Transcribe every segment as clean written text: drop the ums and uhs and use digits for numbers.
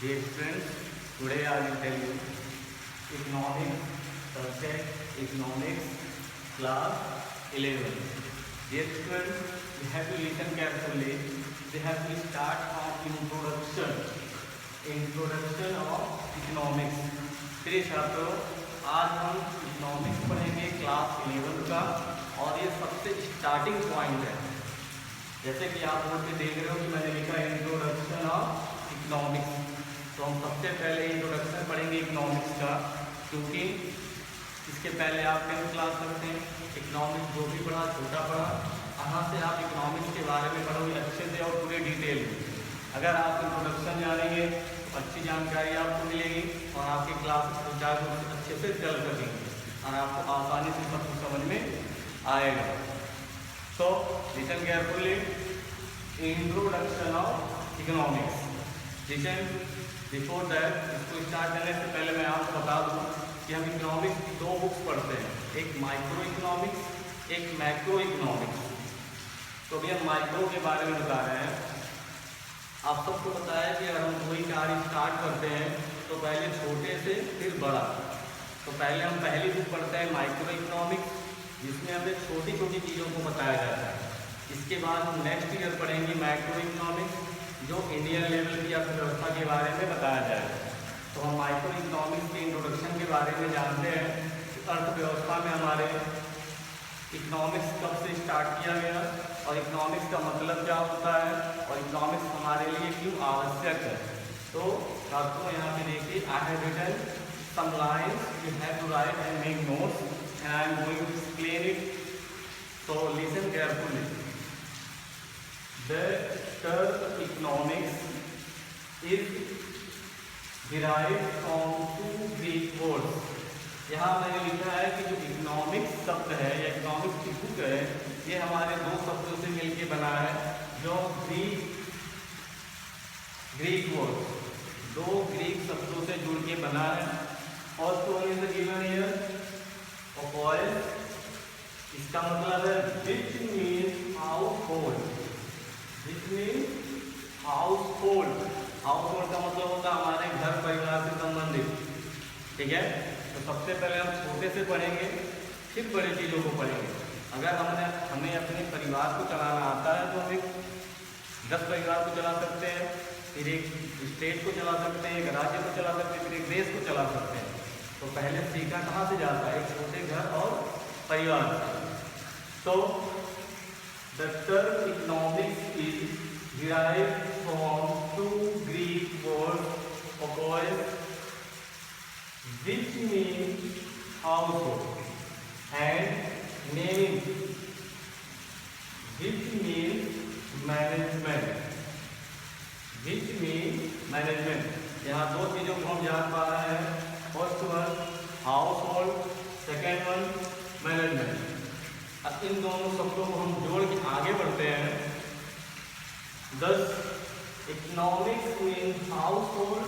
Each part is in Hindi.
Dear friends, today I will tell you economics subject economics class 11. Dear friends, you have to listen carefully. We have to start from introduction of economics. प्रिय छात्रों, आज हम इकोनॉमिक्स पढ़ेंगे क्लास 11 का और ये सबसे स्टार्टिंग पॉइंट है। जैसे कि आप बोर्ड पे देख रहे हो कि मैंने लिखा है इंट्रोडक्शन ऑफ इकोनॉमिक्स। तो हम सबसे पहले इंट्रोडक्शन पढ़ेंगे इकोनॉमिक्स का, क्योंकि इसके पहले आप 10th क्लास करते हैं, इकोनॉमिक्स जो भी पढ़ा छोटा पढ़ा, यहाँ से आप इकोनॉमिक्स के बारे में पढ़ोगे अच्छे से और पूरे डिटेल में। अगर आप इंट्रोडक्शन जानेंगे तो अच्छी जानकारी आपको मिलेगी और आपकी क्लास अच्छे से चल सकेंगे और आपको आसानी से सब कुछ समझ में आएगा। So listen carefully. Introduction of economics. Listen. Before that, इसको स्टार्ट करने से पहले मैं आपको बता दूं कि हम इकोनॉमिक्स की दो बुक्स पढ़ते हैं, एक माइक्रो इकोनॉमिक्स, एक मैक्रो इकोनॉमिक्स। तो अभी हम माइक्रो के बारे में बता रहे हैं। आप सबको पता है कि अगर हम कोई कार्य स्टार्ट करते हैं तो पहले छोटे से फिर बड़ा। तो पहले हम पहली बुक पढ़ते हैं माइक्रो इकोनॉमिक्स, जिसमें हमें छोटी छोटी चीज़ों को बताया जाता है। इसके बाद हम नेक्स्ट ईयर पढ़ेंगे मैक्रो इकोनॉमिक्स, जो इंडियन लेवल की अर्थव्यवस्था के बारे में बताया जाएगा। तो हम माइक्रो इकोनॉमिक्स के इंट्रोडक्शन के बारे में जानते हैं कि अर्थव्यवस्था में हमारे इकोनॉमिक्स कब से स्टार्ट किया गया और इकोनॉमिक्स का मतलब क्या होता है और इकोनॉमिक्स हमारे लिए क्यों आवश्यक है। तो छात्रों यहाँ पे देखिए, I have written some lines, you have to write and make notes and I am going to explain it. So listen carefully. The term economics is derived from two Greek words. यहाँ मैंने लिखा है कि जो इकोनॉमिक्स शब्द है या इकोनॉमिक्स की बुक है, ये हमारे दो शब्दों से मिलके बना है, जो ग्रीक वर्ड, दो ग्रीक शब्दों से जुड़ के बना है। और तो गिवन हियर ऑयल, इसका मतलब है which means household, which means household. Household का मतलब होता है हमारे घर परिवार से संबंधित, ठीक है। तो सबसे पहले हम छोटे से पढ़ेंगे, फिर बड़ी चीज़ों को पढ़ेंगे। अगर हमें अपने परिवार को चलाना आता है तो हम 10 परिवार को चला सकते हैं, फिर एक स्टेट को चला सकते हैं, एक राज्य को चला सकते हैं, फिर एक देश को चला सकते हैं। तो पहले सीखा कहाँ से जाता है, एक छोटे घर और परिवार से। तो the term economics is derived from two Greek words oil, which means household, and name, which means management, which means management। यहाँ दो चीज़ों को हम जान पा रहे हैं, first one house hold, second one management. अब इन दोनों शब्दों को हम जोड़ के आगे बढ़ते हैं। दस economics means house hold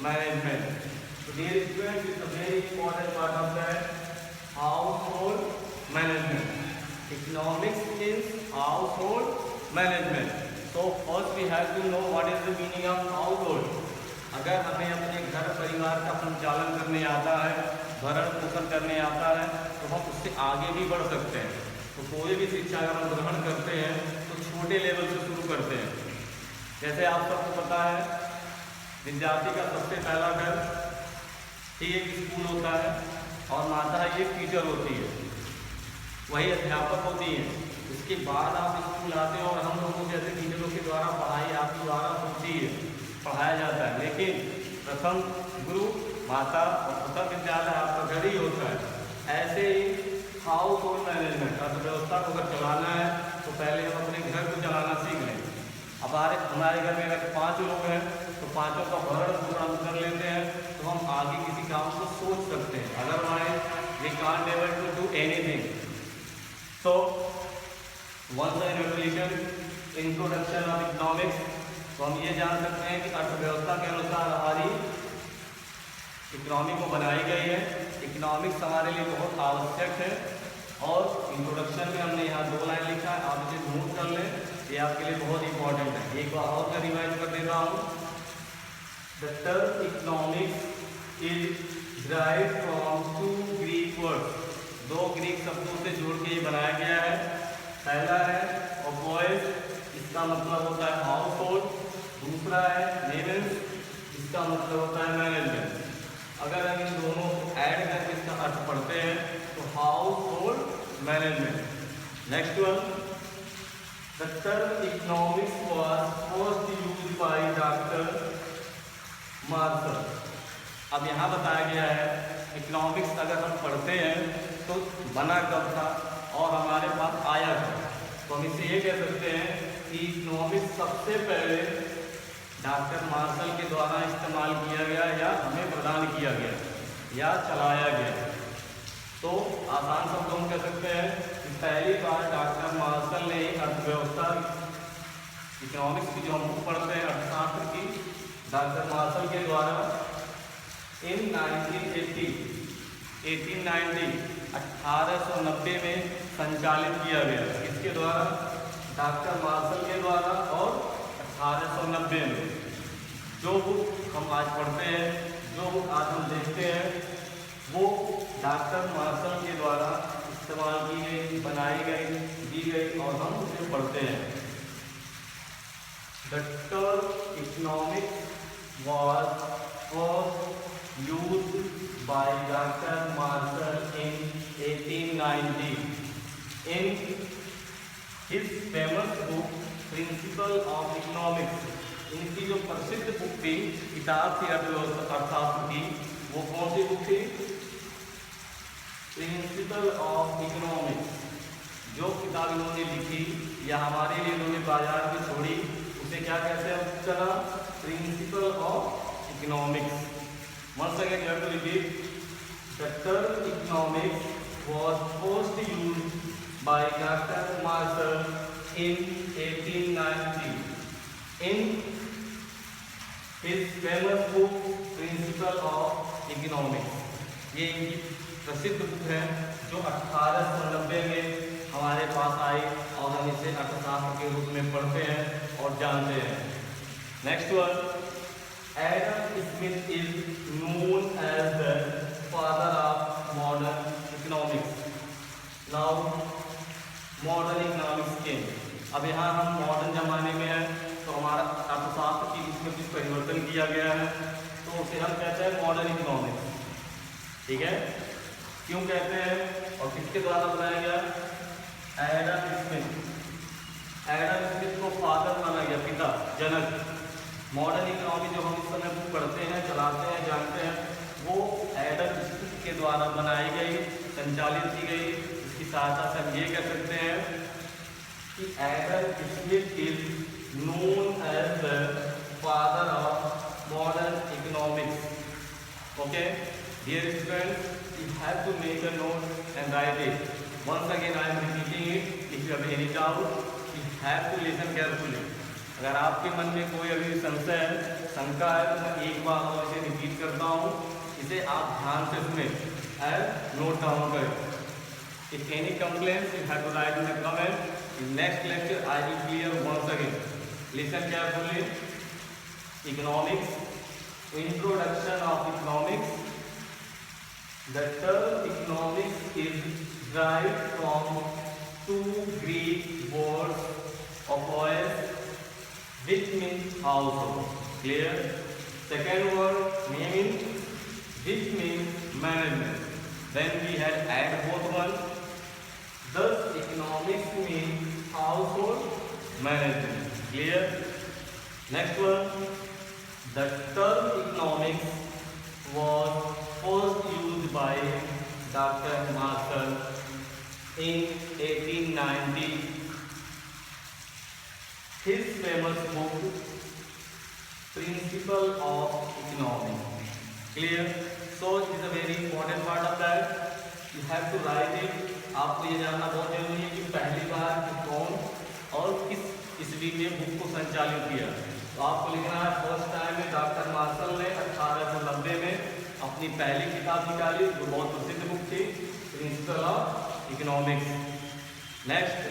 management. So dear students, it's a very important part of that household management. Economics means household management. So first we have to know what is the meaning of household. अगर हमें अपने घर परिवार का संचालन करने आता है, भरण पोषण करने आता है, तो हम उससे आगे भी बढ़ सकते हैं। तो कोई भी शिक्षा अगर हम ग्रहण करते हैं तो छोटे लेवल से शुरू करते हैं। जैसे आप सबको पता है, विद्यार्थी का सबसे पहला घर ही एक स्कूल होता है और माता एक टीचर होती है, वही अध्यापक होती है। उसके बाद आप स्कूल आते हो और हम लोगों जैसे टीचरों के द्वारा पढ़ाई आपके द्वारा होती है, पढ़ाया जाता है। लेकिन प्रथम गुरु माता और प्रथम विद्यालय आपका घर ही होता है। ऐसे ही हाउस होल्ड मैनेजमेंट, अर्थव्यवस्था को अगर चलाना है तो पहले हम अपने घर को चलाना सीख लें। अब हमारे घर में अगर 5 लोग हैं तो पाँचों का भरण पोषण कर लेते हैं, तो हम आगे किसी काम को सोच सकते हैं। Otherwise we can't able to do anything. So once an introduction of economics, तो हम ये जान सकते हैं कि अर्थव्यवस्था के अनुसार हमारी इकोनॉमी को बनाई गई है। इकोनॉमिक्स हमारे लिए बहुत आवश्यक है और इंट्रोडक्शन में हमने यहाँ 2 लाइन लिखा है, आप इसे नोट कर लें, ये आपके लिए बहुत इंपॉर्टेंट है। एक बार और मैं रिवाइज कर देता हूँ। The term economics is derived from two Greek words. दो ग्रीक शब्दों से जोड़ के ये बनाया गया है। पहला है ओपोइस, इसका मतलब होता है हाउस होल्ड। दूसरा है मेनेंस, इसका मतलब होता है मैनेजमेंट। अगर हम इन दोनों को ऐड करके इसका अर्थ पढ़ते हैं तो household management. Next one, the term economics was first used by doctor Marshall. अब यहाँ बताया गया है इकोनॉमिक्स अगर हम पढ़ते हैं तो बना कब था और हमारे पास आया कब। तो हम इसे ये कह सकते हैं कि इकोनॉमिक्स सबसे पहले डॉक्टर मार्शल के द्वारा इस्तेमाल किया गया या हमें प्रदान किया गया या चलाया गया। तो आसान शब्दों में कह सकते हैं कि पहली बार डॉक्टर मार्शल ने अर्थव्यवस्था इकोनॉमिक्स की जो हम पढ़ते हैं अर्थशास्त्र की, डॉक्टर मार्शल के द्वारा इन 1890 में संचालित किया गया। इसके द्वारा डॉक्टर मार्शल के द्वारा और 1890 में जो बुक हम आज पढ़ते हैं, जो बुक आज हम देखते हैं, वो डॉक्टर मार्शल के द्वारा इस्तेमाल की गई, बनाई गई, दी गई और हम उसे पढ़ते हैं। The term economics was first used by Dr. Marshall in 1890 in his famous book Principle of Economics। इनकी जो प्रसिद्ध बुक थी, किताब थी अर्थशास्त्र की, वो कौन सी बुक थी? Principle of economics. जो किताब इन्होंने लिखी या हमारे लिए इन्होंने बाजार में छोड़ी, उसे क्या कहते हैं? चला principal of economics. Once again, you have to repeat. The term economics was first used by Dr. Marshall in 1890 in his famous book Principle of Economics। ये इनकी प्रसिद्ध बुक है जो 1890 में हमारे पास आई और हम इसे अर्थशास्त्र के रूप में पढ़ते हैं और जानते हैं। Next one, Adam Smith is known as the father of modern economics। Now modern economics came। अब यहाँ हम मॉडर्न जमाने में हैं तो हमारा अर्थशास्त्र की इसमें कुछ परिवर्तन किया गया है, तो उसे हम कहते हैं मॉडर्न इकोनॉमिक्स। ठीक है, क्यों कहते हैं और किसके द्वारा बनाया गया? Adam Smith. एडम स्मिथ को फादर माना गया, पिता, जनक। मॉडर्न इकोनॉमी जो हम इस समय बुक पढ़ते हैं, चलाते हैं, जानते हैं, वो एडम स्मिथ के द्वारा बनाई गई, संचालित की गई। इसकी सहायता से हम ये कह सकते हैं कि Adam Smith is known as the father of modern economics. Okay dear students, you have to make a note and write it. Once again I am repeating it. If you have any doubt, you have to listen carefully. अगर आपके मन में कोई अभी संशय है, शंका है, तो मैं एक बार और इसे रिपीट करता हूँ, इसे आप ध्यान से सुनें and note down करें। If any complaints, you have to write in the comment. In next lecture I will clear once again. Listen carefully. Economics, introduction of economics। The term economics is derived from two Greek words, oikois, which means household. Clear? Second word, meaning, which means management. Then we had add both one. Thus, economics means household management. Clear? Next one, the term economics was first used by Dr. Marshall in 1890. His famous book Principle of Economics। Clear? So it is a very important part of that. You have to write it। आपको ये जानना बहुत जरूरी है कि पहली बार कौन और किस ईस्वी में बुक को संचालित किया। तो आपको लिखना है फर्स्ट टाइम में डॉक्टर मार्शल ने 1890 में अपनी पहली किताब निकाली जो बहुत प्रसिद्ध बुक थी, principle of economics. Next,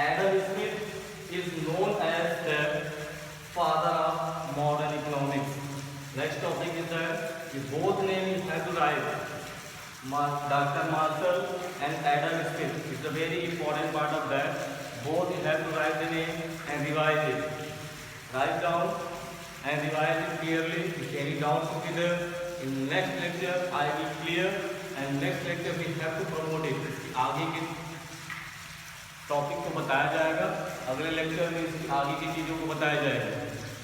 Adam Smith is known as the father of modern economics। Next topic is that both name you have to write Dr. Marshall and Adam Smith. It's a very important part of that. Both you have to write the name and revise it. Write down and revise it clearly. Carry down together. In next lecture, I will clear and next lecture we have to promote it. आगे के टॉपिक को बताया जाएगा, अगले लेक्चर में इसकी आगे की चीज़ों को बताया जाएगा.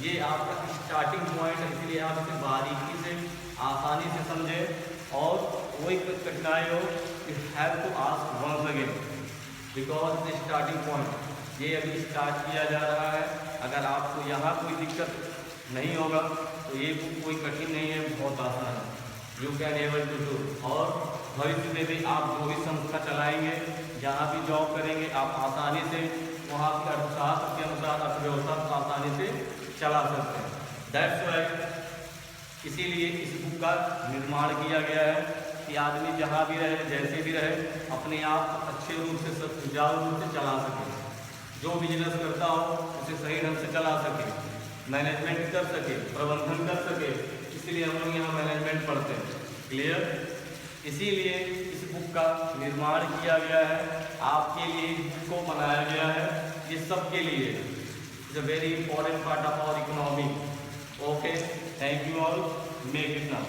ये आपका स्टार्टिंग पॉइंट है, इसलिए आप इसे बारीकी से आसानी से समझें और कोई कठिनाई हो you have to ask once again because the starting point ये अभी स्टार्ट किया जा रहा है. अगर आपको यहाँ कोई दिक्कत नहीं होगा तो ये कोई कठिन नहीं है, बहुत आसान है. You can able to do. और भविष्य में भी आप जो भी संस्था चलाएंगे, जहाँ भी जॉब करेंगे, आप आसानी से वहाँ के अर्थशास्त्र के अनुसार अर्थव्यवस्था को आसानी से चला सकते हैं. दैट्स वाई इसीलिए इस बुक का निर्माण किया गया है कि आदमी जहाँ भी रहे, जैसे भी रहे, अपने आप को अच्छे रूप से सुचारू रूप से चला सके. जो बिजनेस करता हो उसे सही ढंग से चला सके, मैनेजमेंट कर सके, प्रबंधन कर सके. इसलिए हम लोग यहाँ मैनेजमेंट पढ़ते हैं. क्लियर? इसीलिए इस बुक का निर्माण किया गया है, आपके लिए इस बुक को बनाया गया है. ये सबके लिए it's a very important part of our economy. Okay, thank you all. Make it now.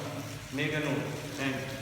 Make a note. Thank you.